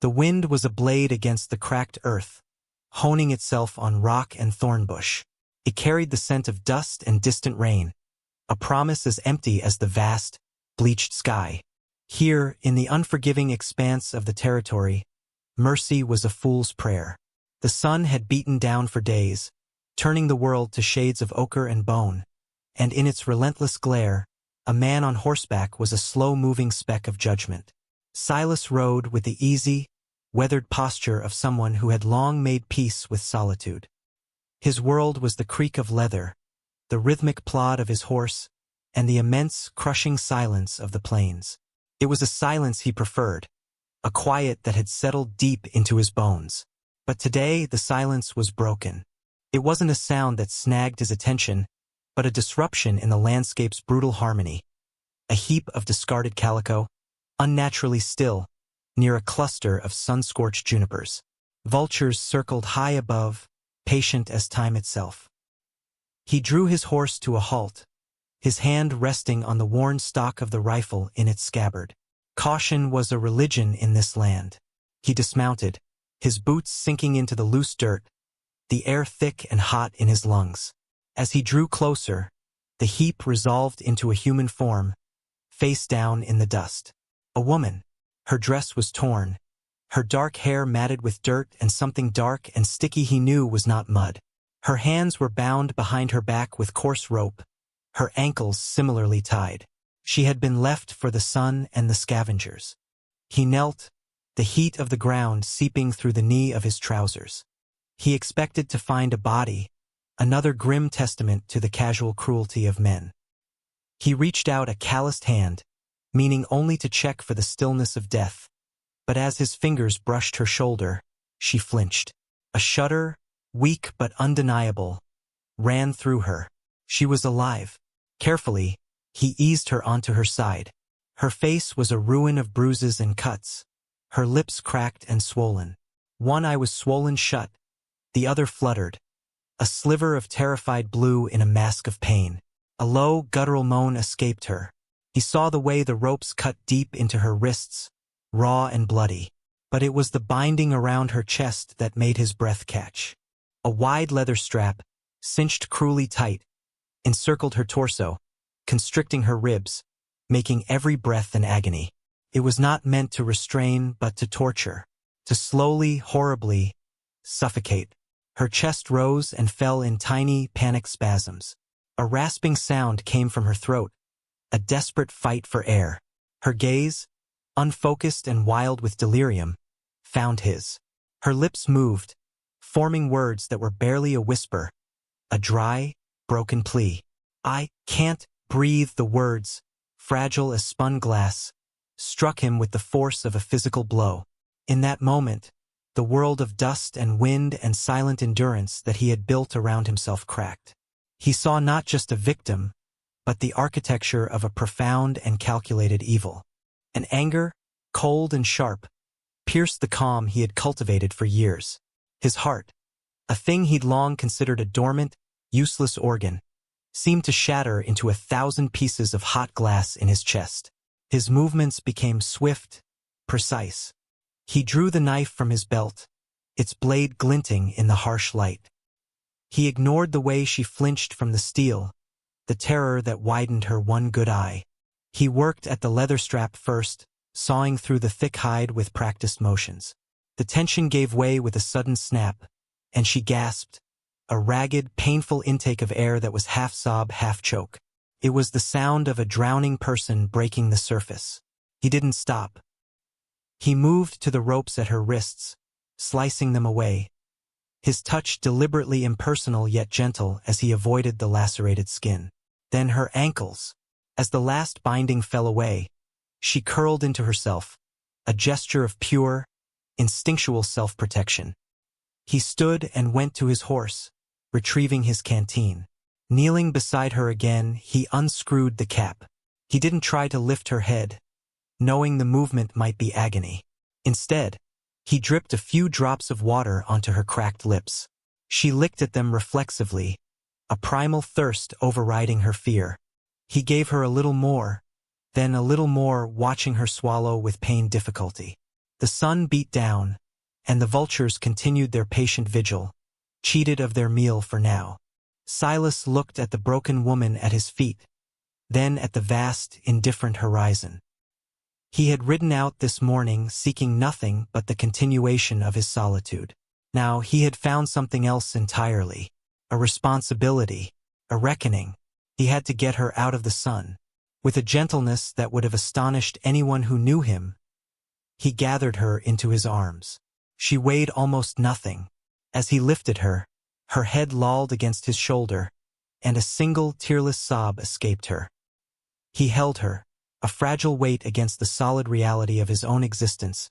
The wind was a blade against the cracked earth, honing itself on rock and thornbush. It carried the scent of dust and distant rain, a promise as empty as the vast, bleached sky. Here, in the unforgiving expanse of the territory, mercy was a fool's prayer. The sun had beaten down for days, turning the world to shades of ochre and bone, and in its relentless glare, a man on horseback was a slow-moving speck of judgment. Silas rode with the easy, weathered posture of someone who had long made peace with solitude. His world was the creak of leather, the rhythmic plod of his horse, and the immense, crushing silence of the plains. It was a silence he preferred, a quiet that had settled deep into his bones. But today the silence was broken. It wasn't a sound that snagged his attention, but a disruption in the landscape's brutal harmony. A heap of discarded calico, unnaturally still, near a cluster of sun-scorched junipers. Vultures circled high above, patient as time itself. He drew his horse to a halt, his hand resting on the worn stock of the rifle in its scabbard. Caution was a religion in this land. He dismounted, his boots sinking into the loose dirt, the air thick and hot in his lungs. As he drew closer, the heap resolved into a human form, face down in the dust. A woman. Her dress was torn, her dark hair matted with dirt and something dark and sticky he knew was not mud. Her hands were bound behind her back with coarse rope, her ankles similarly tied. She had been left for the sun and the scavengers. He knelt, the heat of the ground seeping through the knee of his trousers. He expected to find a body, another grim testament to the casual cruelty of men. He reached out a calloused hand, meaning only to check for the stillness of death, but as his fingers brushed her shoulder, she flinched. A shudder, weak but undeniable, ran through her. She was alive. Carefully, he eased her onto her side. Her face was a ruin of bruises and cuts, her lips cracked and swollen. One eye was swollen shut, the other fluttered, a sliver of terrified blue in a mask of pain. A low, guttural moan escaped her. He saw the way the ropes cut deep into her wrists, raw and bloody. But it was the binding around her chest that made his breath catch. A wide leather strap, cinched cruelly tight, encircled her torso, constricting her ribs, making every breath an agony. It was not meant to restrain but to torture, to slowly, horribly, suffocate. Her chest rose and fell in tiny, panic spasms. A rasping sound came from her throat, a desperate fight for air. Her gaze, unfocused and wild with delirium, found his. Her lips moved, forming words that were barely a whisper, a dry, broken plea. "I can't breathe." The words, fragile as spun glass, struck him with the force of a physical blow. In that moment, the world of dust and wind and silent endurance that he had built around himself cracked. He saw not just a victim, but the architecture of a profound and calculated evil. An anger, cold and sharp, pierced the calm he had cultivated for years. His heart, a thing he'd long considered a dormant, useless organ, seemed to shatter into 1,000 pieces of hot glass in his chest. His movements became swift, precise. He drew the knife from his belt, its blade glinting in the harsh light. He ignored the way she flinched from the steel, the terror that widened her one good eye. He worked at the leather strap first, sawing through the thick hide with practiced motions. The tension gave way with a sudden snap, and she gasped, a ragged, painful intake of air that was half sob, half choke. It was the sound of a drowning person breaking the surface. He didn't stop. He moved to the ropes at her wrists, slicing them away, his touch deliberately impersonal yet gentle as he avoided the lacerated skin. Then her ankles. As the last binding fell away, she curled into herself, a gesture of pure, instinctual self-protection. He stood and went to his horse, retrieving his canteen. Kneeling beside her again, he unscrewed the cap. He didn't try to lift her head, knowing the movement might be agony. Instead, he dripped a few drops of water onto her cracked lips. She licked at them reflexively, a primal thirst overriding her fear. He gave her a little more, then a little more, watching her swallow with pained difficulty. The sun beat down, and the vultures continued their patient vigil, cheated of their meal for now. Silas looked at the broken woman at his feet, then at the vast, indifferent horizon. He had ridden out this morning seeking nothing but the continuation of his solitude. Now he had found something else entirely, a responsibility, a reckoning. He had to get her out of the sun. With a gentleness that would have astonished anyone who knew him, he gathered her into his arms. She weighed almost nothing. As he lifted her, her head lolled against his shoulder, and a single tearless sob escaped her. He held her, a fragile weight against the solid reality of his own existence,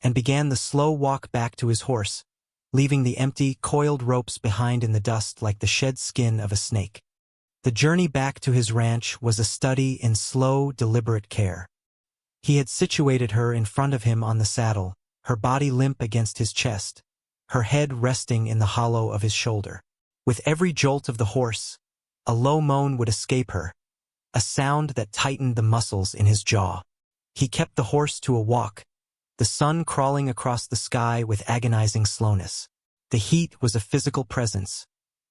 and began the slow walk back to his horse, leaving the empty, coiled ropes behind in the dust like the shed skin of a snake. The journey back to his ranch was a study in slow, deliberate care. He had situated her in front of him on the saddle, her body limp against his chest, her head resting in the hollow of his shoulder. With every jolt of the horse, a low moan would escape her, a sound that tightened the muscles in his jaw. He kept the horse to a walk, the sun crawling across the sky with agonizing slowness. The heat was a physical presence,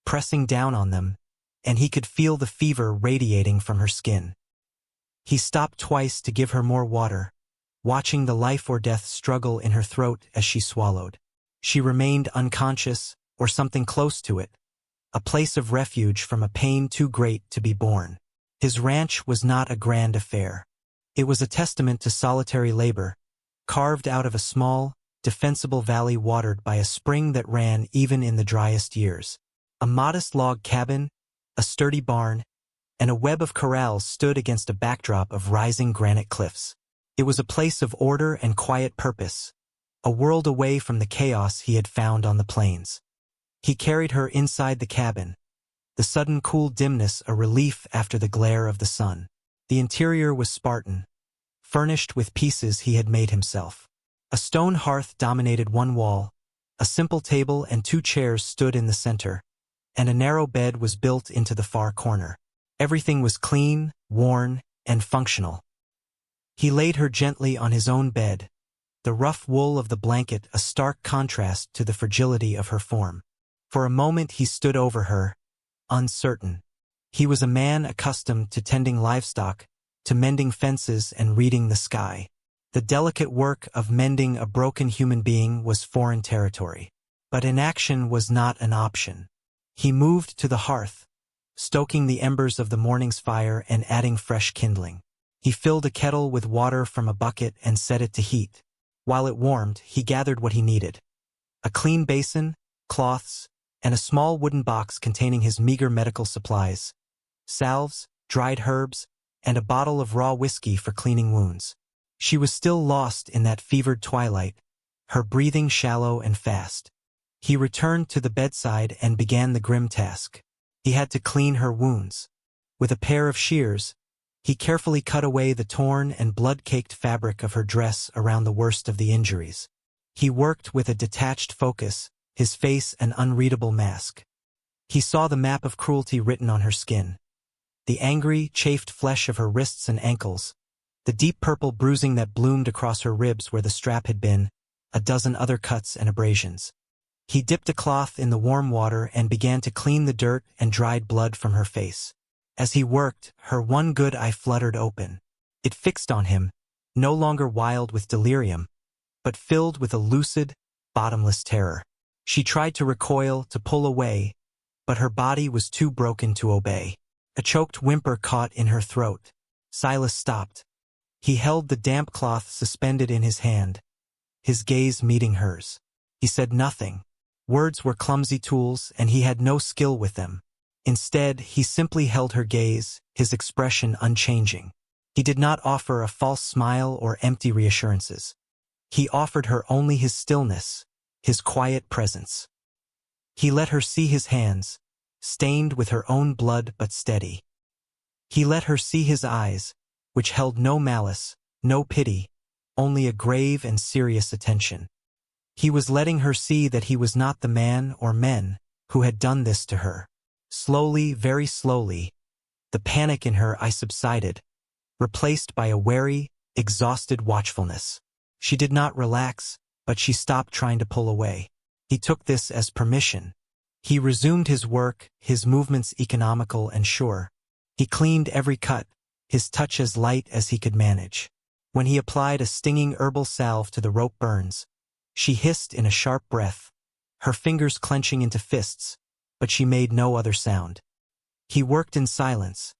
pressing down on them, and he could feel the fever radiating from her skin. He stopped twice to give her more water, watching the life-or-death struggle in her throat as she swallowed. She remained unconscious, or something close to it, a place of refuge from a pain too great to be borne. His ranch was not a grand affair. It was a testament to solitary labor, carved out of a small, defensible valley watered by a spring that ran even in the driest years. A modest log cabin, a sturdy barn, and a web of corrals stood against a backdrop of rising granite cliffs. It was a place of order and quiet purpose, a world away from the chaos he had found on the plains. He carried her inside the cabin, the sudden cool dimness a relief after the glare of the sun. The interior was Spartan, furnished with pieces he had made himself. A stone hearth dominated one wall, a simple table and 2 chairs stood in the center, and a narrow bed was built into the far corner. Everything was clean, worn, and functional. He laid her gently on his own bed, the rough wool of the blanket a stark contrast to the fragility of her form. For a moment he stood over her, uncertain. He was a man accustomed to tending livestock, to mending fences and reading the sky. The delicate work of mending a broken human being was foreign territory. But inaction was not an option. He moved to the hearth, stoking the embers of the morning's fire and adding fresh kindling. He filled a kettle with water from a bucket and set it to heat. While it warmed, he gathered what he needed: a clean basin, cloths, and a small wooden box containing his meager medical supplies, salves, dried herbs, and a bottle of raw whiskey for cleaning wounds. She was still lost in that fevered twilight, her breathing shallow and fast. He returned to the bedside and began the grim task. He had to clean her wounds. With a pair of shears, he carefully cut away the torn and blood-caked fabric of her dress around the worst of the injuries. He worked with a detached focus, his face an unreadable mask. He saw the map of cruelty written on her skin, the angry, chafed flesh of her wrists and ankles, the deep purple bruising that bloomed across her ribs where the strap had been, a dozen other cuts and abrasions. He dipped a cloth in the warm water and began to clean the dirt and dried blood from her face. As he worked, her one good eye fluttered open. It fixed on him, no longer wild with delirium, but filled with a lucid, bottomless terror. She tried to recoil, to pull away, but her body was too broken to obey. A choked whimper caught in her throat. Silas stopped. He held the damp cloth suspended in his hand, his gaze meeting hers. He said nothing. Words were clumsy tools, and he had no skill with them. Instead, he simply held her gaze, his expression unchanging. He did not offer a false smile or empty reassurances. He offered her only his stillness, his quiet presence. He let her see his hands, stained with her own blood but steady. He let her see his eyes, which held no malice, no pity, only a grave and serious attention. He was letting her see that he was not the man or men who had done this to her. Slowly, very slowly, the panic in her eyes subsided, replaced by a wary, exhausted watchfulness. She did not relax, but she stopped trying to pull away. He took this as permission. He resumed his work, his movements economical and sure. He cleaned every cut, his touch as light as he could manage. When he applied a stinging herbal salve to the rope burns, she hissed in a sharp breath, her fingers clenching into fists, but she made no other sound. He worked in silence,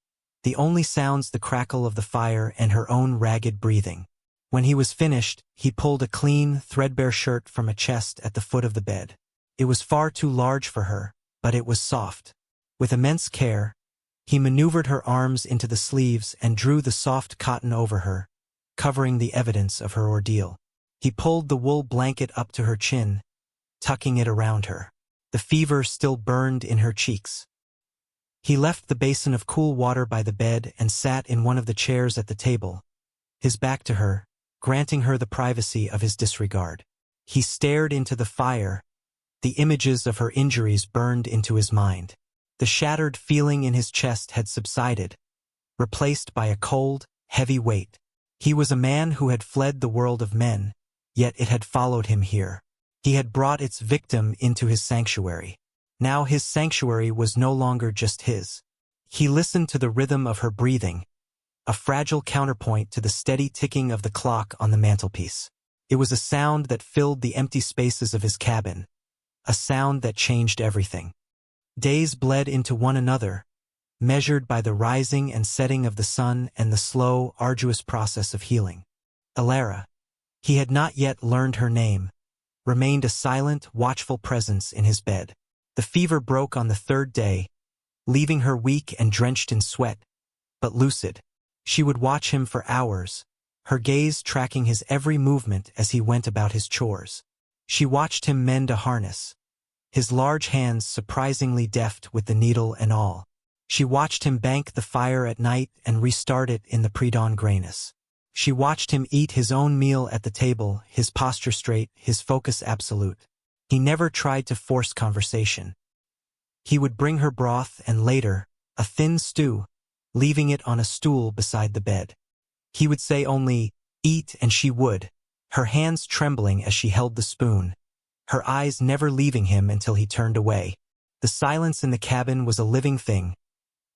the only sounds the crackle of the fire and her own ragged breathing. When he was finished, he pulled a clean, threadbare shirt from a chest at the foot of the bed. It was far too large for her, but it was soft. With immense care, he maneuvered her arms into the sleeves and drew the soft cotton over her, covering the evidence of her ordeal. He pulled the wool blanket up to her chin, tucking it around her. The fever still burned in her cheeks. He left the basin of cool water by the bed and sat in one of the chairs at the table, his back to her, granting her the privacy of his disregard. He stared into the fire. The images of her injuries burned into his mind. The shattered feeling in his chest had subsided, replaced by a cold, heavy weight. He was a man who had fled the world of men, yet it had followed him here. He had brought its victim into his sanctuary. Now his sanctuary was no longer just his. He listened to the rhythm of her breathing, a fragile counterpoint to the steady ticking of the clock on the mantelpiece. It was a sound that filled the empty spaces of his cabin, a sound that changed everything. Days bled into one another, measured by the rising and setting of the sun and the slow, arduous process of healing. Alara, he had not yet learned her name, remained a silent, watchful presence in his bed. The fever broke on the third day, leaving her weak and drenched in sweat, but lucid. She would watch him for hours, her gaze tracking his every movement as he went about his chores. She watched him mend a harness, his large hands surprisingly deft with the needle and all. She watched him bank the fire at night and restart it in the pre-dawn grayness. She watched him eat his own meal at the table, his posture straight, his focus absolute. He never tried to force conversation. He would bring her broth and later, a thin stew, leaving it on a stool beside the bed. He would say only, "Eat," and she would, her hands trembling as she held the spoon, her eyes never leaving him until he turned away. The silence in the cabin was a living thing,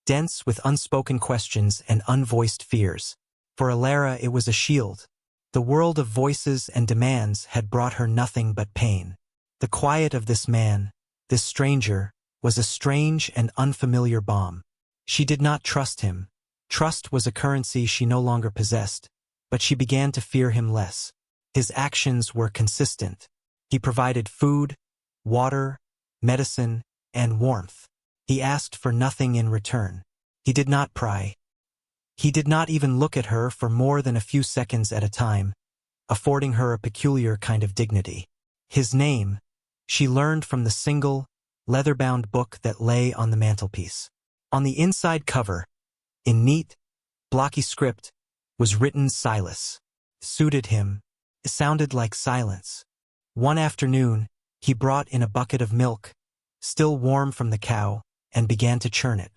dense with unspoken questions and unvoiced fears. For Alara it was a shield. The world of voices and demands had brought her nothing but pain. The quiet of this man, this stranger, was a strange and unfamiliar balm. She did not trust him. Trust was a currency she no longer possessed, but she began to fear him less. His actions were consistent. He provided food, water, medicine, and warmth. He asked for nothing in return. He did not pry. He did not even look at her for more than a few seconds at a time, affording her a peculiar kind of dignity. His name, she learned from the single, leather-bound book that lay on the mantelpiece. On the inside cover, in neat, blocky script, was written Silas. Suited him. It sounded like silence. One afternoon, he brought in a bucket of milk, still warm from the cow, and began to churn it.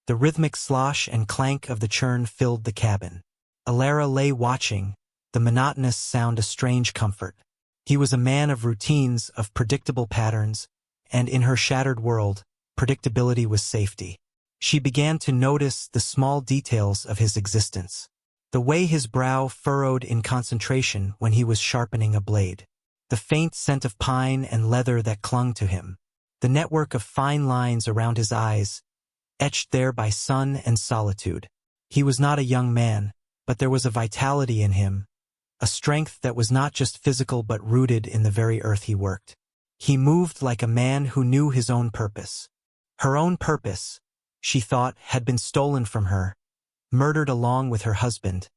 The rhythmic slosh and clank of the churn filled the cabin. Alara lay watching, the monotonous sound a strange comfort. He was a man of routines, of predictable patterns, and in her shattered world, predictability was safety. She began to notice the small details of his existence. The way his brow furrowed in concentration when he was sharpening a blade. The faint scent of pine and leather that clung to him. The network of fine lines around his eyes, etched there by sun and solitude. He was not a young man, but there was a vitality in him, a strength that was not just physical but rooted in the very earth he worked. He moved like a man who knew his own purpose. Her own purpose, she thought, had been stolen from her, murdered along with her husband,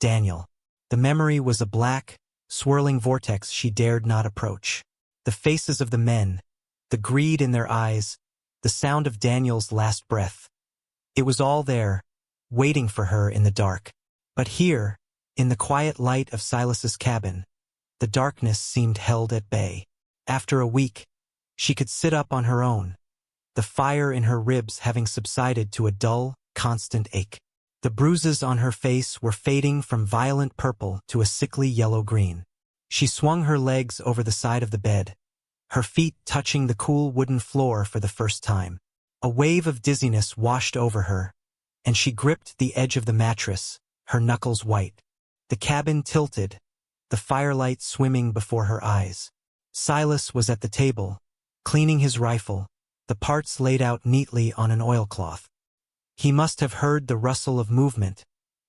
Daniel. The memory was a black, swirling vortex she dared not approach. The faces of the men, the greed in their eyes, the sound of Daniel's last breath. It was all there, waiting for her in the dark. But here, in the quiet light of Silas's cabin, the darkness seemed held at bay. After a week, she could sit up on her own, the fire in her ribs having subsided to a dull, constant ache. The bruises on her face were fading from violent purple to a sickly yellow-green. She swung her legs over the side of the bed, her feet touching the cool wooden floor for the first time. A wave of dizziness washed over her, and she gripped the edge of the mattress, her knuckles white. The cabin tilted, the firelight swimming before her eyes. Silas was at the table, cleaning his rifle, the parts laid out neatly on an oilcloth. He must have heard the rustle of movement,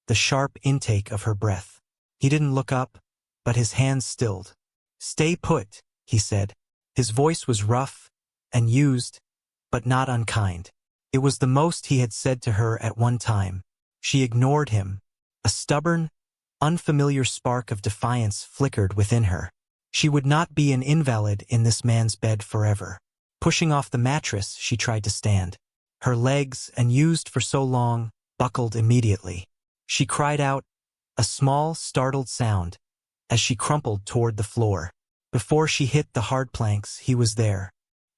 the sharp intake of her breath. He didn't look up, but his hands stilled. "Stay put," he said. His voice was rough and used, but not unkind. It was the most he had said to her at one time. She ignored him. A stubborn, unfamiliar spark of defiance flickered within her. She would not be an invalid in this man's bed forever. Pushing off the mattress, she tried to stand. Her legs, unused for so long, buckled immediately. She cried out, a small, startled sound, as she crumpled toward the floor. Before she hit the hard planks, he was there.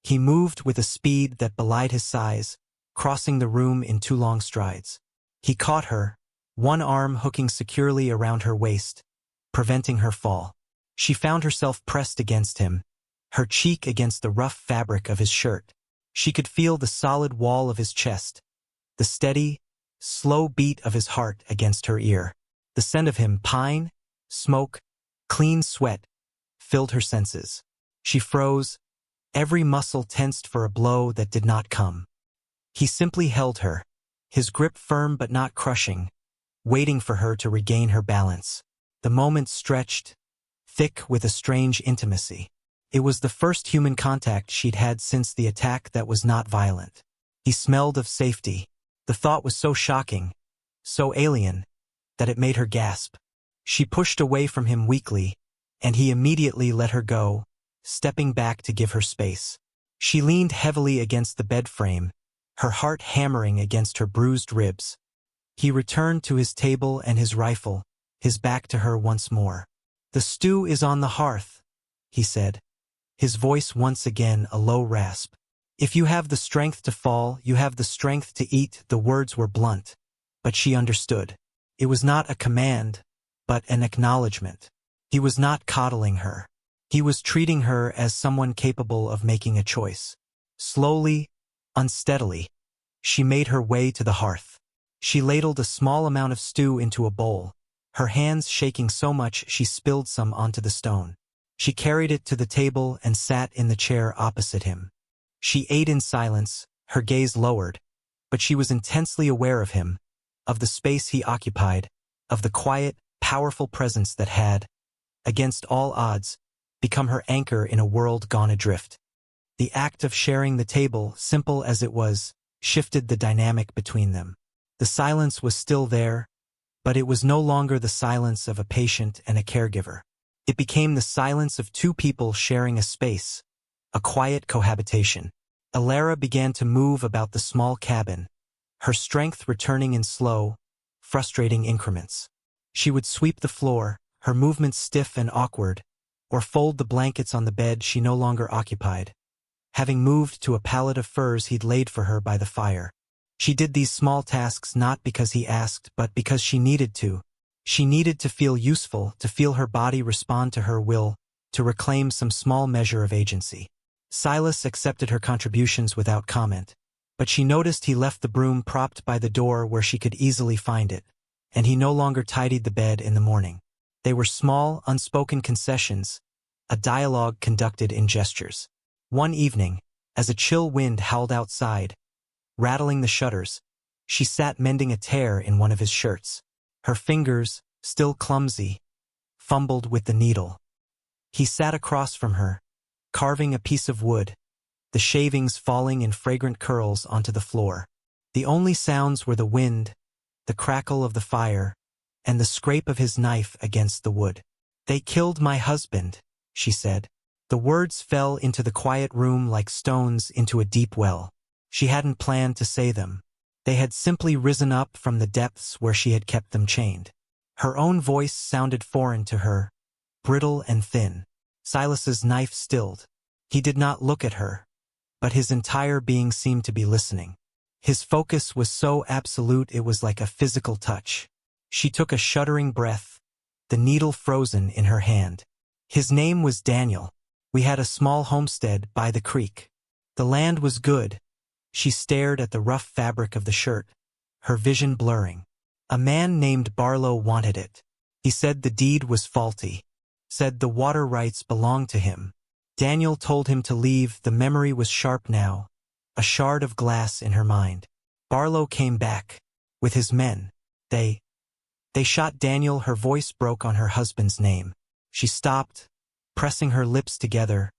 He moved with a speed that belied his size, crossing the room in 2 long strides. He caught her, one arm hooking securely around her waist, preventing her fall. She found herself pressed against him, her cheek against the rough fabric of his shirt. She could feel the solid wall of his chest, the steady, slow beat of his heart against her ear. The scent of him, pine, smoke, clean sweat, filled her senses. She froze, every muscle tensed for a blow that did not come. He simply held her, his grip firm but not crushing, waiting for her to regain her balance. The moment stretched, thick with a strange intimacy. It was the first human contact she'd had since the attack that was not violent. He smelled of safety. The thought was so shocking, so alien, that it made her gasp. She pushed away from him weakly, and he immediately let her go, stepping back to give her space. She leaned heavily against the bed frame, her heart hammering against her bruised ribs. He returned to his table and his rifle, his back to her once more. "The stew is on the hearth," he said, his voice once again a low rasp. "If you have the strength to fall, you have the strength to eat." The words were blunt, but she understood. It was not a command, but an acknowledgement. He was not coddling her. He was treating her as someone capable of making a choice. Slowly, unsteadily, she made her way to the hearth. She ladled a small amount of stew into a bowl, her hands shaking so much she spilled some onto the stone. She carried it to the table and sat in the chair opposite him. She ate in silence, her gaze lowered, but she was intensely aware of him, of the space he occupied, of the quiet, powerful presence that had, against all odds, become her anchor in a world gone adrift. The act of sharing the table, simple as it was, shifted the dynamic between them. The silence was still there, but it was no longer the silence of a patient and a caregiver. It became the silence of 2 people sharing a space, a quiet cohabitation. Alara began to move about the small cabin, her strength returning in slow, frustrating increments. She would sweep the floor, her movements stiff and awkward, or fold the blankets on the bed she no longer occupied, having moved to a pallet of furs he'd laid for her by the fire. She did these small tasks not because he asked, but because she needed to. She needed to feel useful, to feel her body respond to her will, to reclaim some small measure of agency. Silas accepted her contributions without comment, but she noticed he left the broom propped by the door where she could easily find it, and he no longer tidied the bed in the morning. They were small, unspoken concessions, a dialogue conducted in gestures. One evening, as a chill wind howled outside, rattling the shutters, she sat mending a tear in one of his shirts. Her fingers, still clumsy, fumbled with the needle. He sat across from her, carving a piece of wood, the shavings falling in fragrant curls onto the floor. The only sounds were the wind, the crackle of the fire, and the scrape of his knife against the wood. "They killed my husband," she said. The words fell into the quiet room like stones into a deep well. She hadn't planned to say them. They had simply risen up from the depths where she had kept them chained. Her own voice sounded foreign to her, brittle and thin. Silas's knife stilled. He did not look at her, but his entire being seemed to be listening. His focus was so absolute it was like a physical touch. She took a shuddering breath, the needle frozen in her hand. His name was Daniel. We had a small homestead by the creek. The land was good. She stared at the rough fabric of the shirt, her vision blurring. A man named Barlow wanted it. He said the deed was faulty. Said the water rights belonged to him. Daniel told him to leave. The memory was sharp now, a shard of glass in her mind. Barlow came back. With his men. They shot Daniel. Her voice broke on her husband's name. She stopped, pressing her lips together,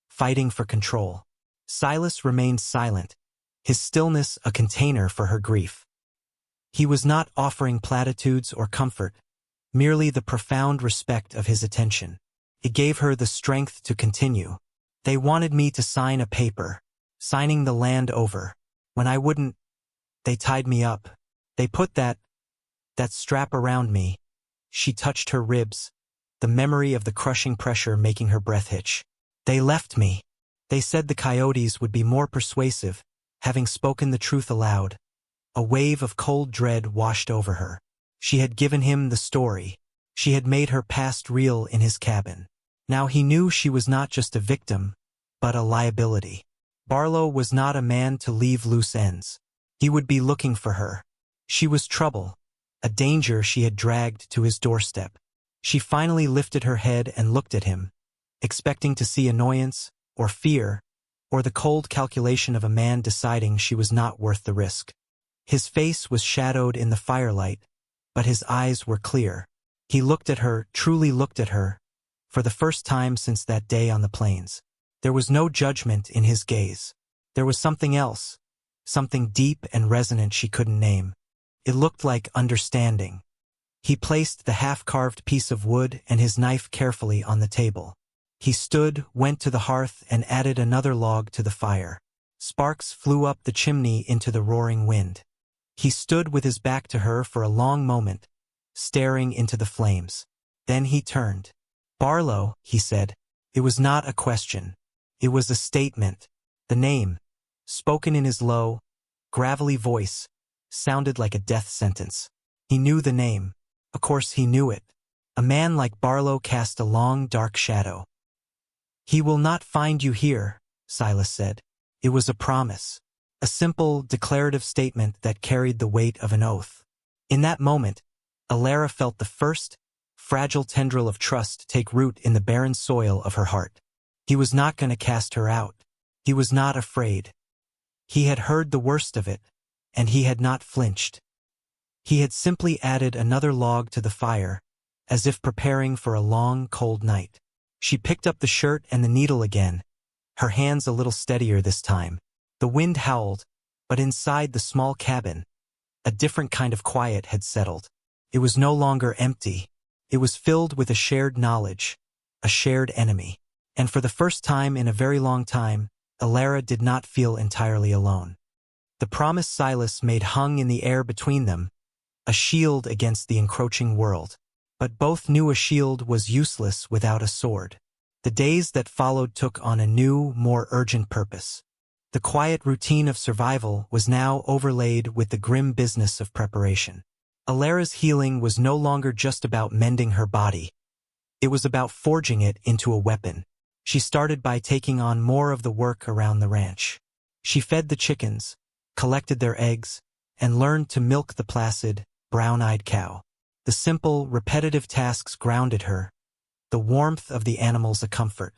fighting for control. Silas remained silent, his stillness a container for her grief. He was not offering platitudes or comfort, merely the profound respect of his attention. It gave her the strength to continue. They wanted me to sign a paper, signing the land over. When I wouldn't, they tied me up. They put that strap around me. She touched her ribs, the memory of the crushing pressure making her breath hitch. They left me. They said the coyotes would be more persuasive, having spoken the truth aloud. A wave of cold dread washed over her. She had given him the story. She had made her past real in his cabin. Now he knew she was not just a victim, but a liability. Barlow was not a man to leave loose ends. He would be looking for her. She was trouble, a danger she had dragged to his doorstep. She finally lifted her head and looked at him, expecting to see annoyance, or fear, or the cold calculation of a man deciding she was not worth the risk. His face was shadowed in the firelight, but his eyes were clear. He looked at her, truly looked at her, for the first time since that day on the plains. There was no judgment in his gaze. There was something else, something deep and resonant she couldn't name. It looked like understanding. He placed the half-carved piece of wood and his knife carefully on the table. He stood, went to the hearth, and added another log to the fire. Sparks flew up the chimney into the roaring wind. He stood with his back to her for a long moment, staring into the flames. Then he turned. "Barlow," he said. It was not a question. It was a statement. The name, spoken in his low, gravelly voice, sounded like a death sentence. He knew the name. Of course he knew it. A man like Barlow cast a long, dark shadow. "He will not find you here," Silas said. It was a promise. A simple, declarative statement that carried the weight of an oath. In that moment, Alara felt the first, fragile tendril of trust take root in the barren soil of her heart. He was not going to cast her out. He was not afraid. He had heard the worst of it, and he had not flinched. He had simply added another log to the fire, as if preparing for a long, cold night. She picked up the shirt and the needle again, her hands a little steadier this time. The wind howled, but inside the small cabin, a different kind of quiet had settled. It was no longer empty. It was filled with a shared knowledge, a shared enemy. And for the first time in a very long time, Alara did not feel entirely alone. The promise Silas made hung in the air between them, a shield against the encroaching world. But both knew a shield was useless without a sword. The days that followed took on a new, more urgent purpose. The quiet routine of survival was now overlaid with the grim business of preparation. Alara's healing was no longer just about mending her body. It was about forging it into a weapon. She started by taking on more of the work around the ranch. She fed the chickens, collected their eggs, and learned to milk the placid, brown-eyed cow. The simple, repetitive tasks grounded her, the warmth of the animals a comfort.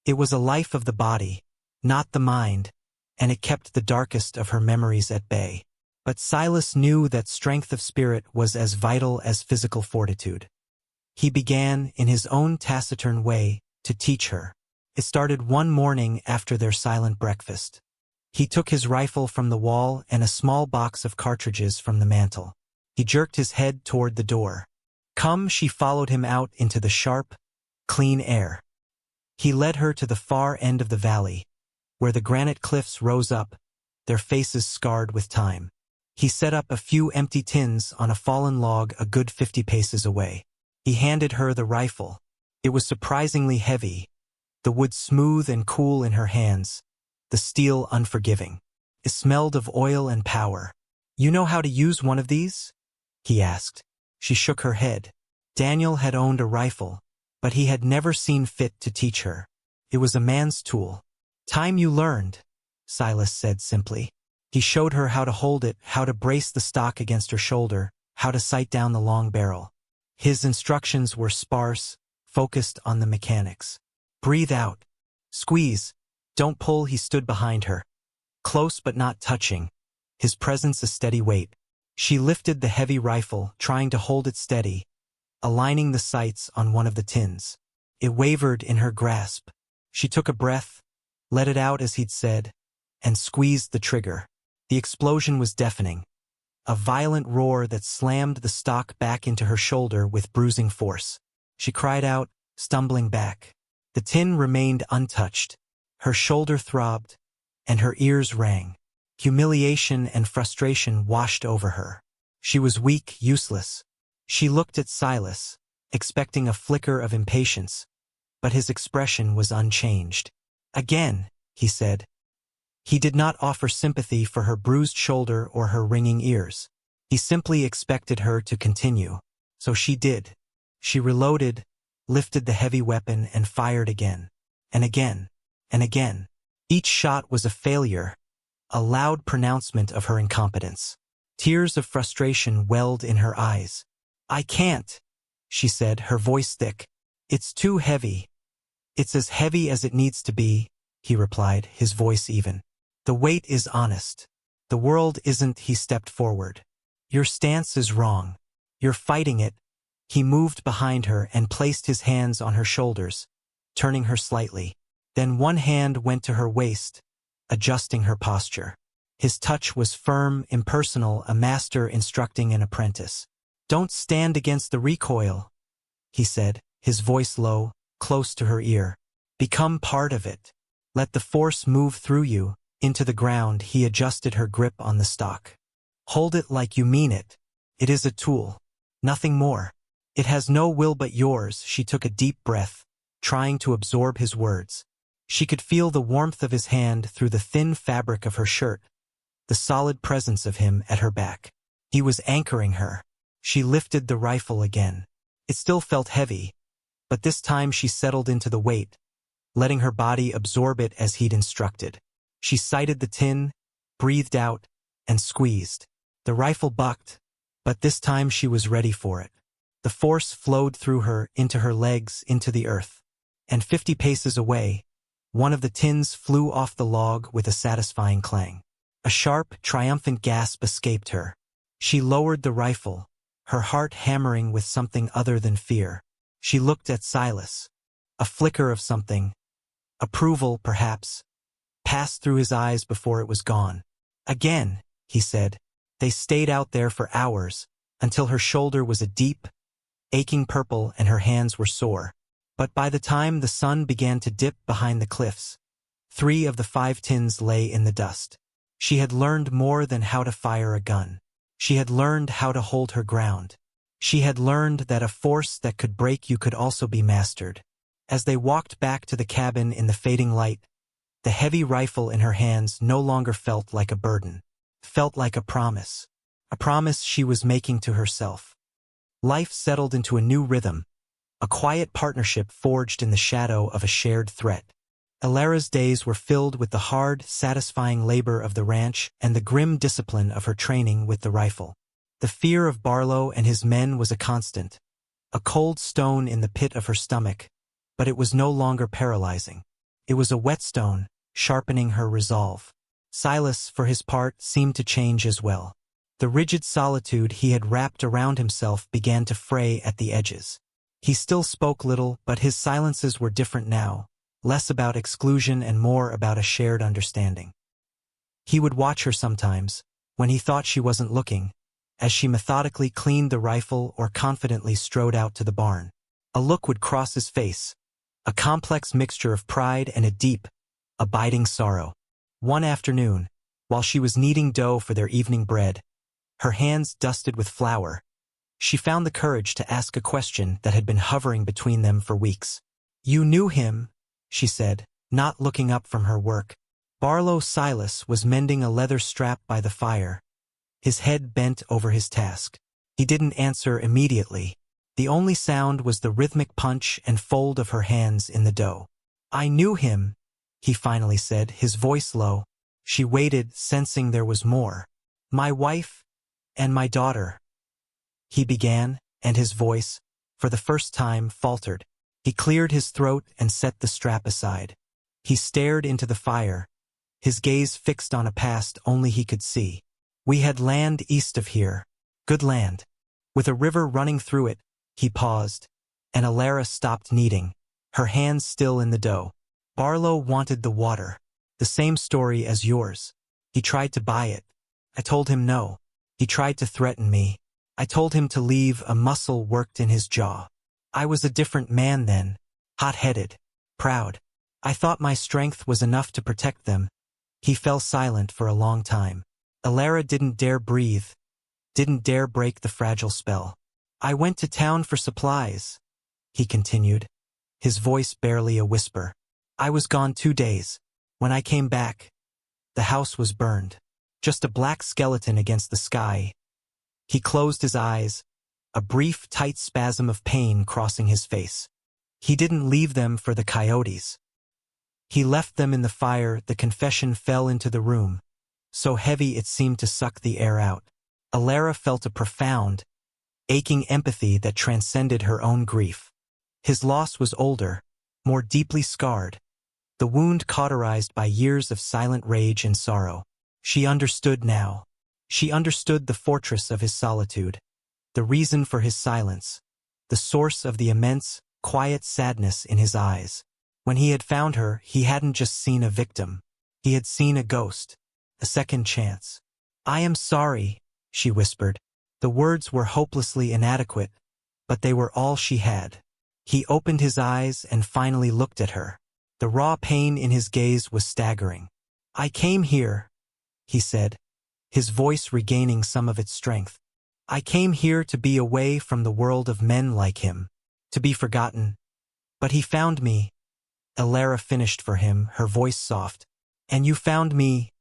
It was a life of the body, not the mind, and it kept the darkest of her memories at bay. But Silas knew that strength of spirit was as vital as physical fortitude. He began, in his own taciturn way, to teach her. It started one morning after their silent breakfast. He took his rifle from the wall and a small box of cartridges from the mantel. He jerked his head toward the door. "Come," she followed him out into the sharp, clean air. He led her to the far end of the valley, where the granite cliffs rose up, their faces scarred with time. He set up a few empty tins on a fallen log a good 50 paces away. He handed her the rifle. It was surprisingly heavy, the wood smooth and cool in her hands, the steel unforgiving. It smelled of oil and power. "You know how to use one of these?" he asked. She shook her head. Daniel had owned a rifle, but he had never seen fit to teach her. It was a man's tool. "Time you learned," Silas said simply. He showed her how to hold it, how to brace the stock against her shoulder, how to sight down the long barrel. His instructions were sparse, focused on the mechanics. "Breathe out. Squeeze. Don't pull." He stood behind her, close but not touching, his presence a steady weight. She lifted the heavy rifle, trying to hold it steady, aligning the sights on one of the tins. It wavered in her grasp. She took a breath, let it out as he'd said, and squeezed the trigger. The explosion was deafening, a violent roar that slammed the stock back into her shoulder with bruising force. She cried out, stumbling back. The tin remained untouched. Her shoulder throbbed, and her ears rang. Humiliation and frustration washed over her. She was weak, useless. She looked at Silas, expecting a flicker of impatience, but his expression was unchanged. "Again," he said. He did not offer sympathy for her bruised shoulder or her ringing ears. He simply expected her to continue. So she did. She reloaded, lifted the heavy weapon, and fired again, and again, and again. Each shot was a failure, a loud pronouncement of her incompetence. Tears of frustration welled in her eyes. "I can't," she said, her voice thick. "It's too heavy." "It's as heavy as it needs to be," he replied, his voice even. "The weight is honest. The world isn't." He stepped forward. "Your stance is wrong. You're fighting it." He moved behind her and placed his hands on her shoulders, turning her slightly. Then one hand went to her waist, adjusting her posture. His touch was firm, impersonal, a master instructing an apprentice. "Don't stand against the recoil," he said, his voice low, close to her ear. "Become part of it. Let the force move through you, into the ground." He adjusted her grip on the stock. "Hold it like you mean it. It is a tool. Nothing more. It has no will but yours." She took a deep breath, trying to absorb his words. She could feel the warmth of his hand through the thin fabric of her shirt, the solid presence of him at her back. He was anchoring her. She lifted the rifle again. It still felt heavy, but this time she settled into the weight, letting her body absorb it as he'd instructed. She sighted the tin, breathed out, and squeezed. The rifle bucked, but this time she was ready for it. The force flowed through her, into her legs, into the earth. And 50 paces away, one of the tins flew off the log with a satisfying clang. A sharp, triumphant gasp escaped her. She lowered the rifle, her heart hammering with something other than fear. She looked at Silas. A flicker of something, approval perhaps, passed through his eyes before it was gone. "Again," he said. They stayed out there for hours, until her shoulder was a deep, aching purple and her hands were sore. But by the time the sun began to dip behind the cliffs, 3 of the 5 tins lay in the dust. She had learned more than how to fire a gun. She had learned how to hold her ground. She had learned that a force that could break you could also be mastered. As they walked back to the cabin in the fading light, the heavy rifle in her hands no longer felt like a burden. Felt like a promise she was making to herself. Life settled into a new rhythm, a quiet partnership forged in the shadow of a shared threat. Alara's days were filled with the hard, satisfying labor of the ranch and the grim discipline of her training with the rifle. The fear of Barlow and his men was a constant, a cold stone in the pit of her stomach, but it was no longer paralyzing. It was a whetstone, sharpening her resolve. Silas, for his part, seemed to change as well. The rigid solitude he had wrapped around himself began to fray at the edges. He still spoke little, but his silences were different now, less about exclusion and more about a shared understanding. He would watch her sometimes, when he thought she wasn't looking, as she methodically cleaned the rifle or confidently strode out to the barn. A look would cross his face, a complex mixture of pride and a deep, abiding sorrow. One afternoon, while she was kneading dough for their evening bread, her hands dusted with flour, she found the courage to ask a question that had been hovering between them for weeks. "You knew him," she said, not looking up from her work. Barlow Silas was mending a leather strap by the fire, his head bent over his task. He didn't answer immediately. The only sound was the rhythmic punch and fold of her hands in the dough. "I knew him," he finally said, his voice low. She waited, sensing there was more. "My wife and my daughter," he began, and his voice, for the first time, faltered. He cleared his throat and set the strap aside. He stared into the fire, his gaze fixed on a past only he could see. "We had land east of here. Good land. With a river running through it." He paused, and Alara stopped kneading, her hands still in the dough. "Barlow wanted the water. The same story as yours. He tried to buy it. I told him no. He tried to threaten me. I told him to leave. A muscle worked in his jaw. I was a different man then, hot-headed, proud. I thought my strength was enough to protect them." He fell silent for a long time. Alara didn't dare breathe, didn't dare break the fragile spell. "I went to town for supplies," he continued, his voice barely a whisper. "I was gone 2 days. When I came back, the house was burned. Just a black skeleton against the sky." He closed his eyes, a brief, tight spasm of pain crossing his face. "He didn't leave them for the coyotes. He left them in the fire." The confession fell into the room, so heavy it seemed to suck the air out. Alara felt a profound, aching empathy that transcended her own grief. His loss was older, more deeply scarred, the wound cauterized by years of silent rage and sorrow. She understood now. She understood the fortress of his solitude, the reason for his silence, the source of the immense, quiet sadness in his eyes. When he had found her, he hadn't just seen a victim. He had seen a ghost, a second chance. "I am sorry," she whispered. The words were hopelessly inadequate, but they were all she had. He opened his eyes and finally looked at her. The raw pain in his gaze was staggering. "I came here," he said, his voice regaining some of its strength. "I came here to be away from the world of men like him, to be forgotten. But he found me." Alara finished for him, her voice soft. "And you found me?"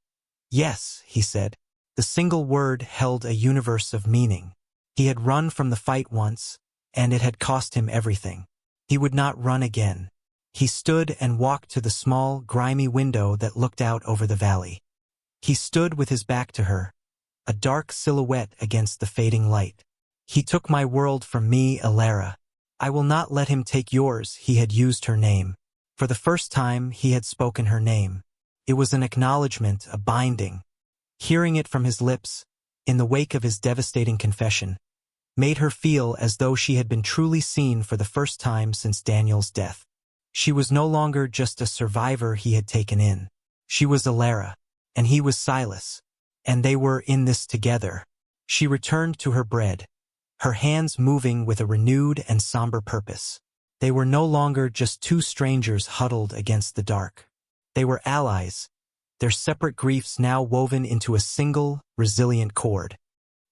"Yes," he said. The single word held a universe of meaning. He had run from the fight once, and it had cost him everything. He would not run again. He stood and walked to the small, grimy window that looked out over the valley. He stood with his back to her, a dark silhouette against the fading light. "He took my world from me, Alara. I will not let him take yours." He had used her name. For the first time, he had spoken her name. It was an acknowledgement, a binding. Hearing it from his lips, in the wake of his devastating confession, made her feel as though she had been truly seen for the first time since Daniel's death. She was no longer just a survivor he had taken in. She was Alara, and he was Silas, and they were in this together. She returned to her bread, her hands moving with a renewed and somber purpose. They were no longer just two strangers huddled against the dark. They were allies, their separate griefs now woven into a single, resilient cord.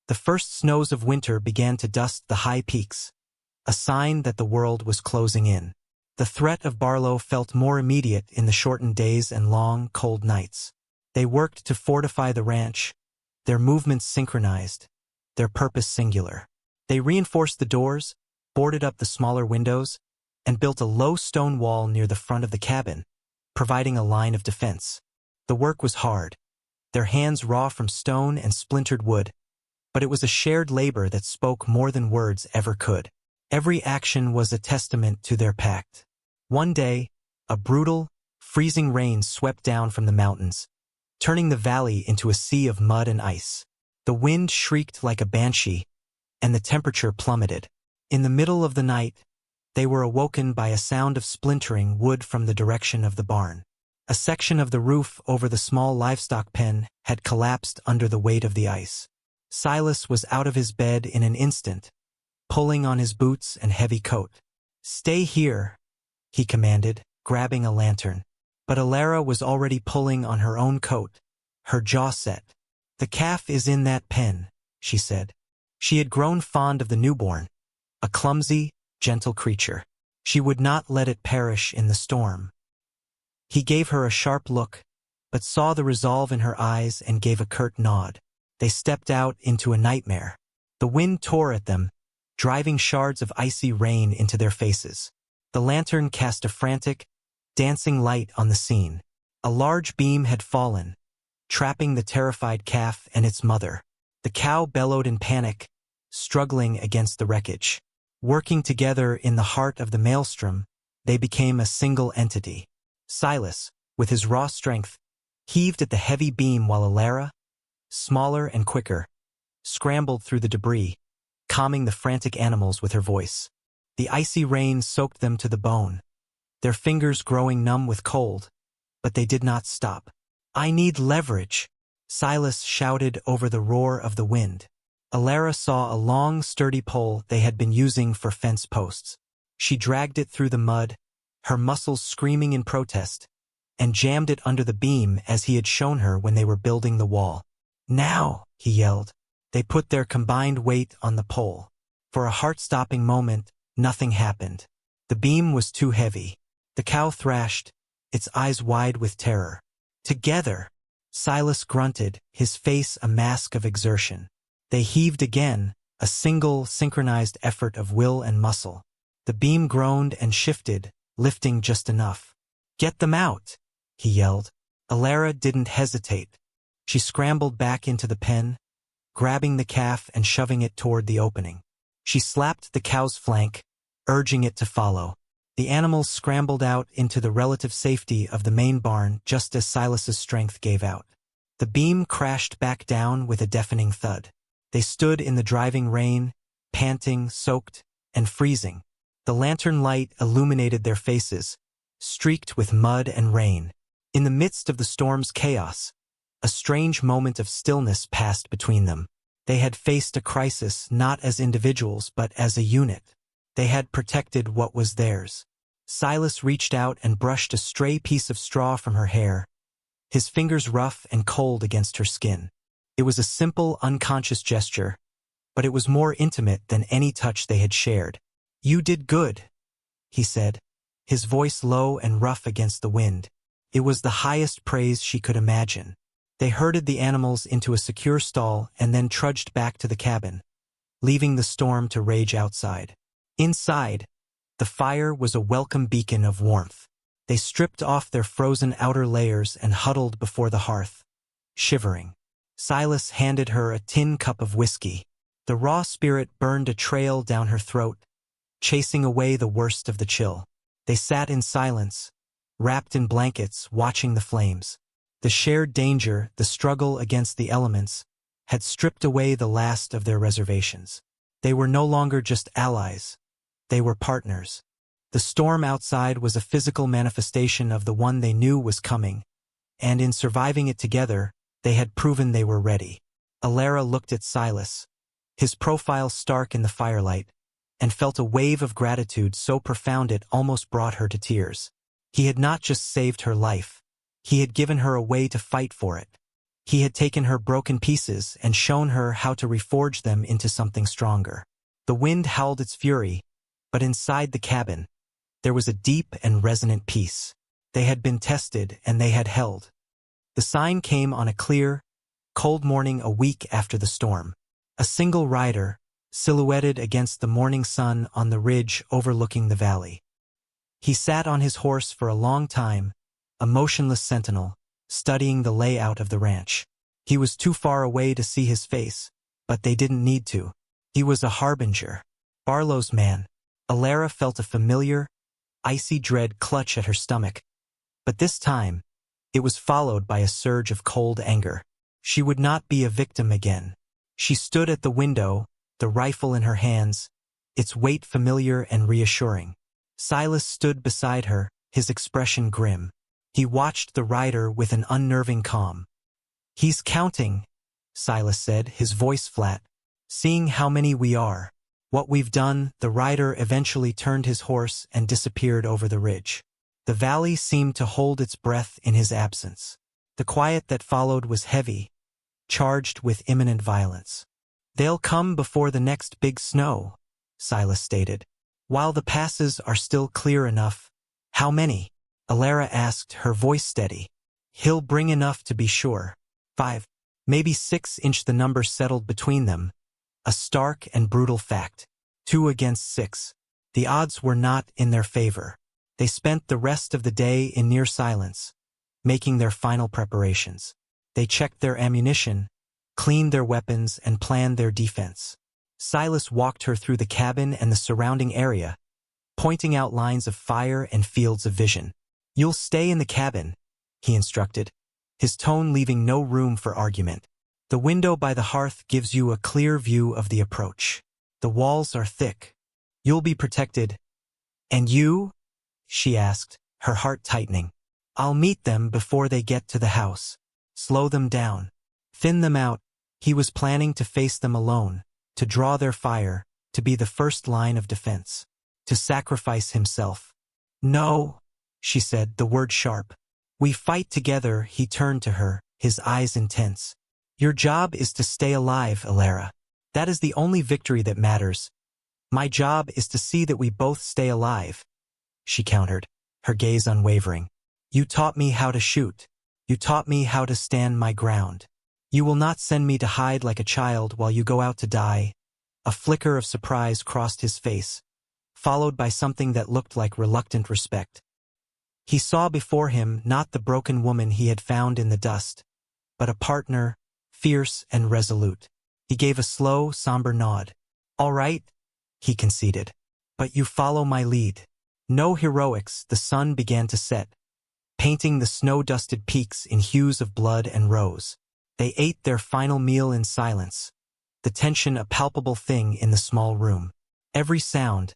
The first snows of winter began to dust the high peaks, a sign that the world was closing in. The threat of Barlow felt more immediate in the shortened days and long, cold nights. They worked to fortify the ranch, their movements synchronized, their purpose singular. They reinforced the doors, boarded up the smaller windows, and built a low stone wall near the front of the cabin, providing a line of defense. The work was hard, their hands raw from stone and splintered wood, but it was a shared labor that spoke more than words ever could. Every action was a testament to their pact. One day, a brutal, freezing rain swept down from the mountains, turning the valley into a sea of mud and ice. The wind shrieked like a banshee, and the temperature plummeted. In the middle of the night, they were awoken by a sound of splintering wood from the direction of the barn. A section of the roof over the small livestock pen had collapsed under the weight of the ice. Silas was out of his bed in an instant, pulling on his boots and heavy coat. "Stay here," he commanded, grabbing a lantern. But Alara was already pulling on her own coat, her jaw set. "The calf is in that pen," she said. She had grown fond of the newborn, a clumsy, gentle creature. She would not let it perish in the storm. He gave her a sharp look, but saw the resolve in her eyes and gave a curt nod. They stepped out into a nightmare. The wind tore at them, driving shards of icy rain into their faces. The lantern cast a frantic, dancing light on the scene. A large beam had fallen, trapping the terrified calf and its mother. The cow bellowed in panic, struggling against the wreckage. Working together in the heart of the maelstrom, they became a single entity. Silas, with his raw strength, heaved at the heavy beam while Alara, smaller and quicker, scrambled through the debris, calming the frantic animals with her voice. The icy rain soaked them to the bone, their fingers growing numb with cold, but they did not stop. "I need leverage," Silas shouted over the roar of the wind. Alara saw a long, sturdy pole they had been using for fence posts. She dragged it through the mud, her muscles screaming in protest, and jammed it under the beam as he had shown her when they were building the wall. "Now!" he yelled. They put their combined weight on the pole. For a heart-stopping moment, nothing happened. The beam was too heavy. The cow thrashed, its eyes wide with terror. "Together!" Silas grunted, his face a mask of exertion. They heaved again, a single, synchronized effort of will and muscle. The beam groaned and shifted, lifting just enough. "Get them out!" he yelled. Alara didn't hesitate. She scrambled back into the pen, grabbing the calf and shoving it toward the opening. She slapped the cow's flank, urging it to follow. The animals scrambled out into the relative safety of the main barn just as Silas's strength gave out. The beam crashed back down with a deafening thud. They stood in the driving rain, panting, soaked, and freezing. The lantern light illuminated their faces, streaked with mud and rain. In the midst of the storm's chaos, a strange moment of stillness passed between them. They had faced a crisis not as individuals but as a unit. They had protected what was theirs. Silas reached out and brushed a stray piece of straw from her hair, his fingers rough and cold against her skin. It was a simple, unconscious gesture, but it was more intimate than any touch they had shared. "You did good," he said, his voice low and rough against the wind. It was the highest praise she could imagine. They herded the animals into a secure stall and then trudged back to the cabin, leaving the storm to rage outside. Inside, the fire was a welcome beacon of warmth. They stripped off their frozen outer layers and huddled before the hearth, shivering. Silas handed her a tin cup of whiskey. The raw spirit burned a trail down her throat, chasing away the worst of the chill. They sat in silence, wrapped in blankets, watching the flames. The shared danger, the struggle against the elements, had stripped away the last of their reservations. They were no longer just allies. They were partners. The storm outside was a physical manifestation of the one they knew was coming, and in surviving it together, they had proven they were ready. Alara looked at Silas, his profile stark in the firelight, and felt a wave of gratitude so profound it almost brought her to tears. He had not just saved her life. He had given her a way to fight for it. He had taken her broken pieces and shown her how to reforge them into something stronger. The wind howled its fury, but inside the cabin, there was a deep and resonant peace. They had been tested and they had held. The sign came on a clear, cold morning a week after the storm. A single rider, silhouetted against the morning sun on the ridge overlooking the valley. He sat on his horse for a long time, a motionless sentinel, studying the layout of the ranch. He was too far away to see his face, but they didn't need to. He was a harbinger. Barlow's man. Alara felt a familiar, icy dread clutch at her stomach. But this time, it was followed by a surge of cold anger. She would not be a victim again. She stood at the window, the rifle in her hands, its weight familiar and reassuring. Silas stood beside her, his expression grim. He watched the rider with an unnerving calm. "He's counting," Silas said, his voice flat. "Seeing how many we are. What we've done." The rider eventually turned his horse and disappeared over the ridge. The valley seemed to hold its breath in his absence. The quiet that followed was heavy, charged with imminent violence. "They'll come before the next big snow," Silas stated. "While the passes are still clear enough." "How many?" Alara asked, her voice steady. "He'll bring enough to be sure. 5, maybe 6." The number settled between them, a stark and brutal fact. 2 against 6. The odds were not in their favor. They spent the rest of the day in near silence, making their final preparations. They checked their ammunition, cleaned their weapons, and planned their defense. Silas walked her through the cabin and the surrounding area, pointing out lines of fire and fields of vision. "You'll stay in the cabin," he instructed, his tone leaving no room for argument. "The window by the hearth gives you a clear view of the approach. The walls are thick. You'll be protected." "And you?" she asked, her heart tightening. "I'll meet them before they get to the house. Slow them down. Thin them out." He was planning to face them alone, to draw their fire, to be the first line of defense, to sacrifice himself. "No," she said, the word sharp. "We fight together." He turned to her, his eyes intense. "Your job is to stay alive, Alara. That is the only victory that matters. My job is to see that we both stay alive," she countered, her gaze unwavering. "You taught me how to shoot. You taught me how to stand my ground. You will not send me to hide like a child while you go out to die." A flicker of surprise crossed his face, followed by something that looked like reluctant respect. He saw before him not the broken woman he had found in the dust, but a partner, fierce and resolute. He gave a slow, somber nod. "All right," he conceded, "but you follow my lead." No heroics. The sun began to set, painting the snow-dusted peaks in hues of blood and rose. They ate their final meal in silence, the tension a palpable thing in the small room. Every sound,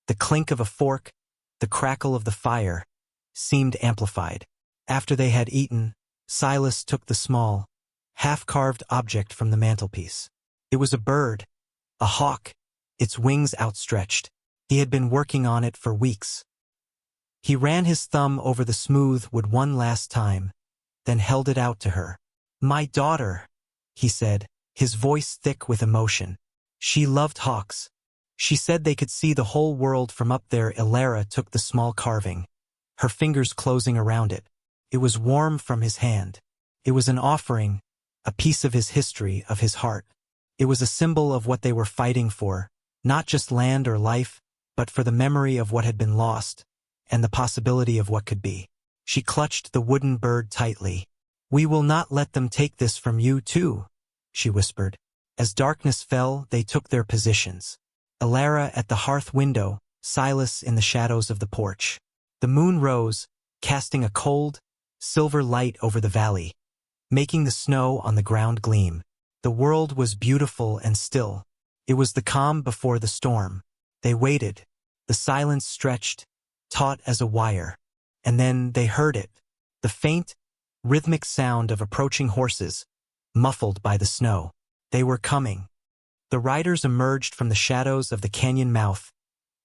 the clink of a fork, the crackle of the fire, seemed amplified. After they had eaten, Silas took the small, half-carved object from the mantelpiece. It was a bird, a hawk, its wings outstretched. He had been working on it for weeks. He ran his thumb over the smooth wood one last time, then held it out to her. "My daughter," he said, his voice thick with emotion. "She loved hawks. She said they could see the whole world from up there." Alara took the small carving, her fingers closing around it. It was warm from his hand. It was an offering, a piece of his history, of his heart. It was a symbol of what they were fighting for, not just land or life, but for the memory of what had been lost, and the possibility of what could be. She clutched the wooden bird tightly. "We will not let them take this from you, too," she whispered. As darkness fell, they took their positions. Alara at the hearth window, Silas in the shadows of the porch. The moon rose, casting a cold, silver light over the valley, making the snow on the ground gleam. The world was beautiful and still. It was the calm before the storm. They waited. The silence stretched, taut as a wire. And then they heard it, the faint, rhythmic sound of approaching horses, muffled by the snow. They were coming. The riders emerged from the shadows of the canyon mouth,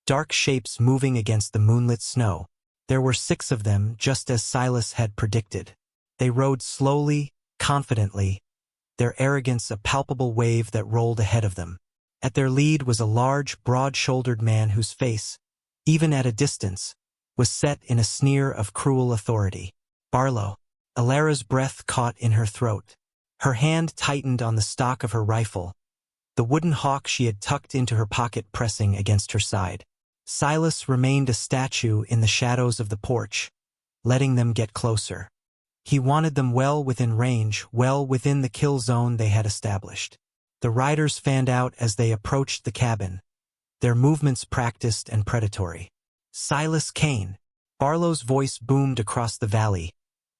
dark shapes moving against the moonlit snow. There were 6 of them, just as Silas had predicted. They rode slowly, confidently, their arrogance a palpable wave that rolled ahead of them. At their lead was a large, broad-shouldered man whose face, even at a distance, was set in a sneer of cruel authority. "Barlow." Alara's breath caught in her throat. Her hand tightened on the stock of her rifle, the wooden hawk she had tucked into her pocket pressing against her side. Silas remained a statue in the shadows of the porch, letting them get closer. He wanted them well within range, well within the kill zone they had established. The riders fanned out as they approached the cabin, their movements practiced and predatory. "Silas Kane." Barlow's voice boomed across the valley,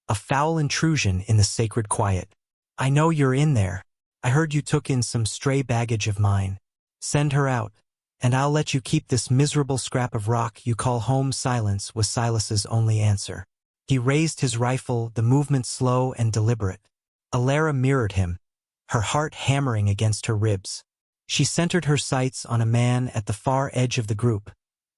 a foul intrusion in the sacred quiet. "I know you're in there. I heard you took in some stray baggage of mine. Send her out, and I'll let you keep this miserable scrap of rock you call home." Silence was Silas's only answer. He raised his rifle, the movement slow and deliberate. Alara mirrored him, her heart hammering against her ribs. She centered her sights on a man at the far edge of the group,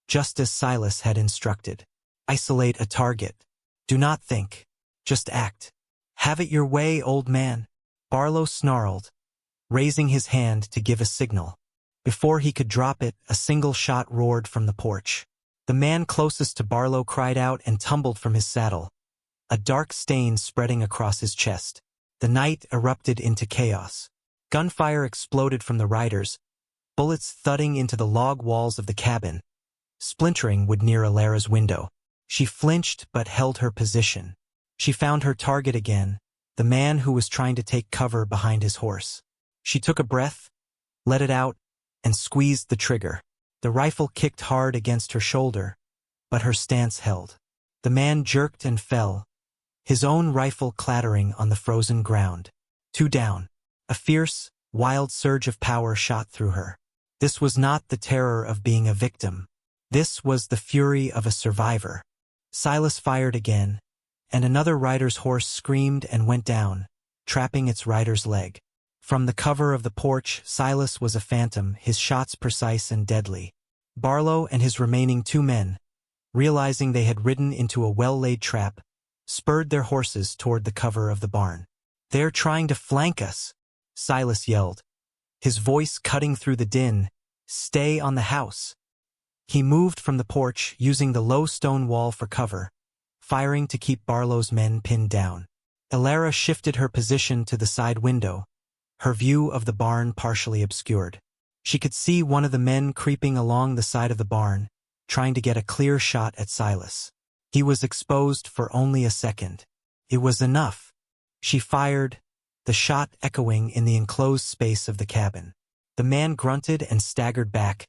just as Silas had instructed. "Isolate a target. Do not think. Just act. Have it your way, old man." Barlow snarled, raising his hand to give a signal. Before he could drop it, a single shot roared from the porch. The man closest to Barlow cried out and tumbled from his saddle, a dark stain spreading across his chest. The night erupted into chaos. Gunfire exploded from the riders, bullets thudding into the log walls of the cabin, splintering wood near Alara's window. She flinched but held her position. She found her target again, the man who was trying to take cover behind his horse. She took a breath, let it out, and squeezed the trigger. The rifle kicked hard against her shoulder, but her stance held. The man jerked and fell, his own rifle clattering on the frozen ground. 2 down. A fierce, wild surge of power shot through her. This was not the terror of being a victim. This was the fury of a survivor. Silas fired again, and another rider's horse screamed and went down, trapping its rider's leg. From the cover of the porch, Silas was a phantom, his shots precise and deadly. Barlow and his remaining 2 men, realizing they had ridden into a well-laid trap, spurred their horses toward the cover of the barn. "They're trying to flank us," Silas yelled, his voice cutting through the din. "Stay on the house." He moved from the porch, using the low stone wall for cover, firing to keep Barlow's men pinned down. Alara shifted her position to the side window, her view of the barn partially obscured. She could see one of the men creeping along the side of the barn, trying to get a clear shot at Silas. He was exposed for only a second. It was enough. She fired, the shot echoing in the enclosed space of the cabin. The man grunted and staggered back,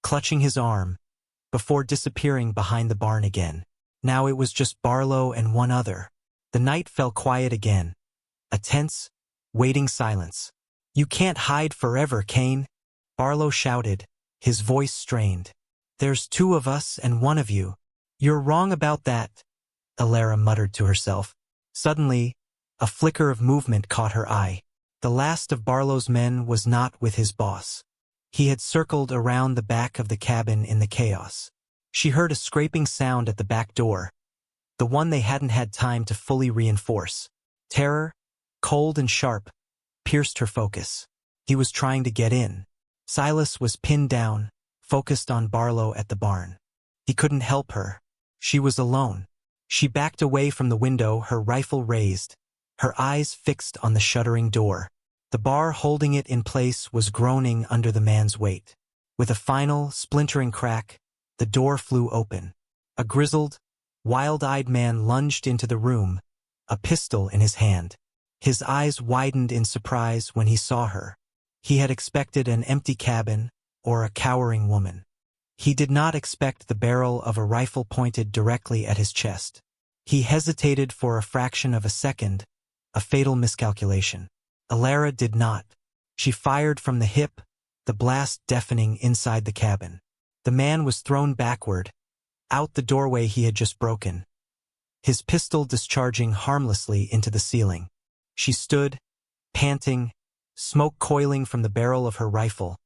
clutching his arm, before disappearing behind the barn again. Now it was just Barlow and one other. The night fell quiet again, a tense, waiting silence. "You can't hide forever, Kane," Barlow shouted, his voice strained. "There's 2 of us and 1 of you." "You're wrong about that," Alara muttered to herself. Suddenly, a flicker of movement caught her eye. The last of Barlow's men was not with his boss. He had circled around the back of the cabin in the chaos. She heard a scraping sound at the back door, the one they hadn't had time to fully reinforce. Terror, cold and sharp, pierced her focus. He was trying to get in. Silas was pinned down, focused on Barlow at the barn. He couldn't help her. She was alone. She backed away from the window, her rifle raised, her eyes fixed on the shuddering door. The bar holding it in place was groaning under the man's weight. With a final, splintering crack, the door flew open. A grizzled, wild-eyed man lunged into the room, a pistol in his hand. His eyes widened in surprise when he saw her. He had expected an empty cabin or a cowering woman. He did not expect the barrel of a rifle pointed directly at his chest. He hesitated for a fraction of a second, a fatal miscalculation. Alara did not. She fired from the hip, the blast deafening inside the cabin. The man was thrown backward, out the doorway he had just broken, his pistol discharging harmlessly into the ceiling. She stood, panting, smoke coiling from the barrel of her rifle,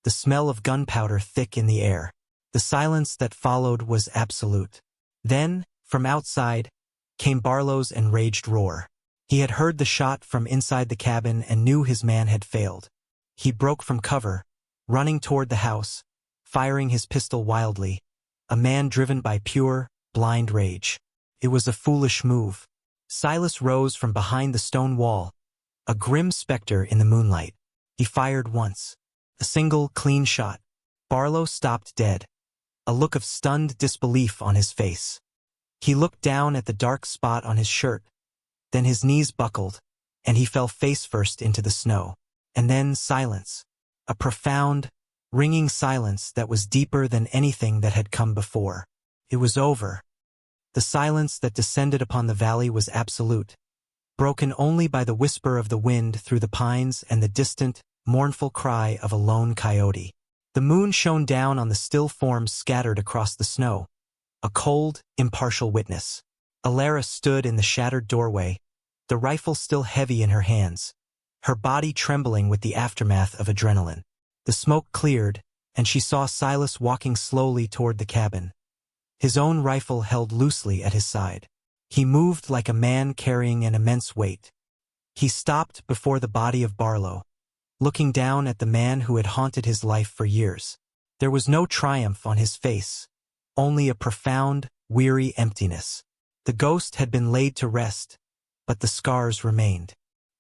the smell of gunpowder thick in the air. The silence that followed was absolute. Then, from outside, came Barlow's enraged roar. He had heard the shot from inside the cabin and knew his man had failed. He broke from cover, running toward the house, firing his pistol wildly, a man driven by pure, blind rage. It was a foolish move. Silas rose from behind the stone wall, a grim specter in the moonlight. He fired once. A single, clean shot. Barlow stopped dead, a look of stunned disbelief on his face. He looked down at the dark spot on his shirt. Then his knees buckled, and he fell face first into the snow. And then silence. A profound, ringing silence that was deeper than anything that had come before. It was over. The silence that descended upon the valley was absolute, broken only by the whisper of the wind through the pines and the distant, mournful cry of a lone coyote. The moon shone down on the still forms scattered across the snow, a cold, impartial witness. Alara stood in the shattered doorway, the rifle still heavy in her hands, her body trembling with the aftermath of adrenaline. The smoke cleared, and she saw Silas walking slowly toward the cabin, his own rifle held loosely at his side. He moved like a man carrying an immense weight. He stopped before the body of Barlow, looking down at the man who had haunted his life for years. There was no triumph on his face, only a profound, weary emptiness. The ghost had been laid to rest, but the scars remained.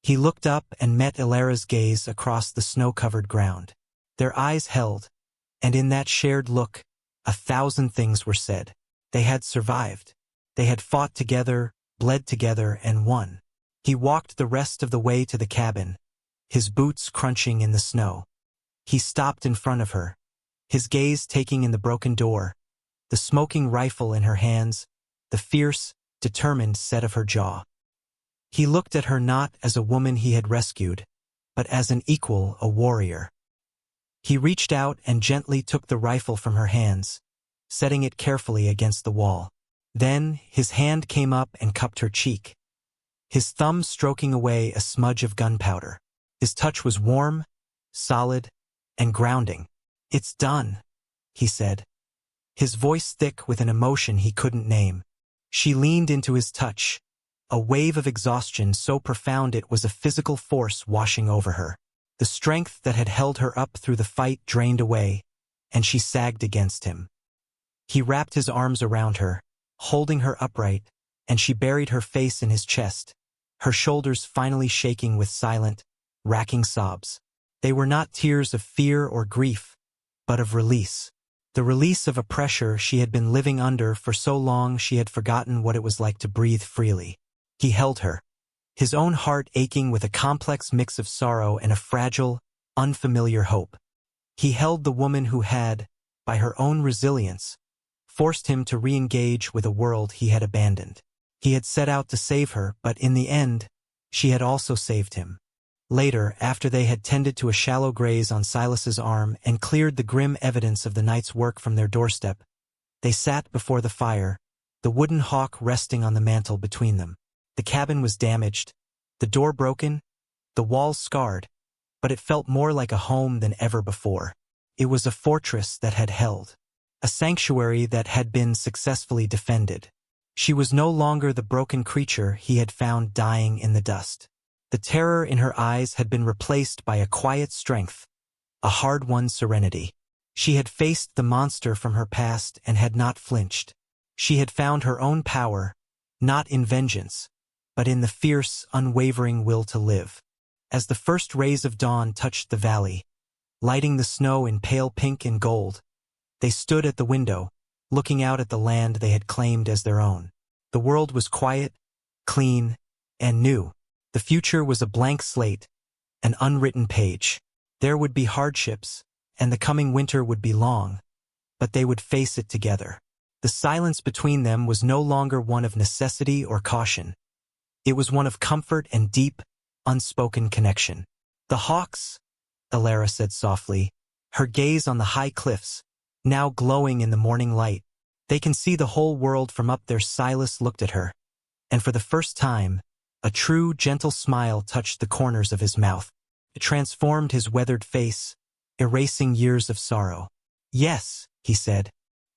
He looked up and met Alara's gaze across the snow-covered ground. Their eyes held, and in that shared look, 1,000 things were said. They had survived. They had fought together, bled together, and won. He walked the rest of the way to the cabin, his boots crunching in the snow. He stopped in front of her, his gaze taking in the broken door, the smoking rifle in her hands, the fierce, determined set of her jaw. He looked at her not as a woman he had rescued, but as an equal, a warrior. He reached out and gently took the rifle from her hands, setting it carefully against the wall. Then his hand came up and cupped her cheek, his thumb stroking away a smudge of gunpowder. His touch was warm, solid, and grounding. "It's done," he said, his voice thick with an emotion he couldn't name. She leaned into his touch, a wave of exhaustion so profound it was a physical force washing over her. The strength that had held her up through the fight drained away, and she sagged against him. He wrapped his arms around her, holding her upright, and she buried her face in his chest, her shoulders finally shaking with silent, racking sobs. They were not tears of fear or grief, but of release. The release of a pressure she had been living under for so long she had forgotten what it was like to breathe freely. He held her, his own heart aching with a complex mix of sorrow and a fragile, unfamiliar hope. He held the woman who had, by her own resilience, forced him to re-engage with a world he had abandoned. He had set out to save her, but in the end, she had also saved him. Later, after they had tended to a shallow graze on Silas's arm and cleared the grim evidence of the night's work from their doorstep, they sat before the fire, the wooden hawk resting on the mantel between them. The cabin was damaged, the door broken, the walls scarred, but it felt more like a home than ever before. It was a fortress that had held, a sanctuary that had been successfully defended. She was no longer the broken creature he had found dying in the dust. The terror in her eyes had been replaced by a quiet strength, a hard-won serenity. She had faced the monster from her past and had not flinched. She had found her own power, not in vengeance, but in the fierce, unwavering will to live. As the first rays of dawn touched the valley, lighting the snow in pale pink and gold, they stood at the window, looking out at the land they had claimed as their own. The world was quiet, clean, and new. The future was a blank slate, an unwritten page. There would be hardships, and the coming winter would be long, but they would face it together. The silence between them was no longer one of necessity or caution. It was one of comfort and deep, unspoken connection. "The hawks," Alara said softly, her gaze on the high cliffs, now glowing in the morning light. "They can see the whole world from up there." Silas looked at her, and for the first time, a true, gentle smile touched the corners of his mouth. It transformed his weathered face, erasing years of sorrow. "Yes," he said,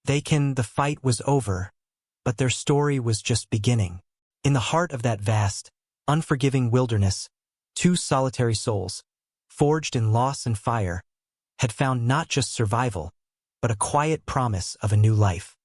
"they can." The fight was over, but their story was just beginning. In the heart of that vast, unforgiving wilderness, two solitary souls, forged in loss and fire, had found not just survival, but a quiet promise of a new life.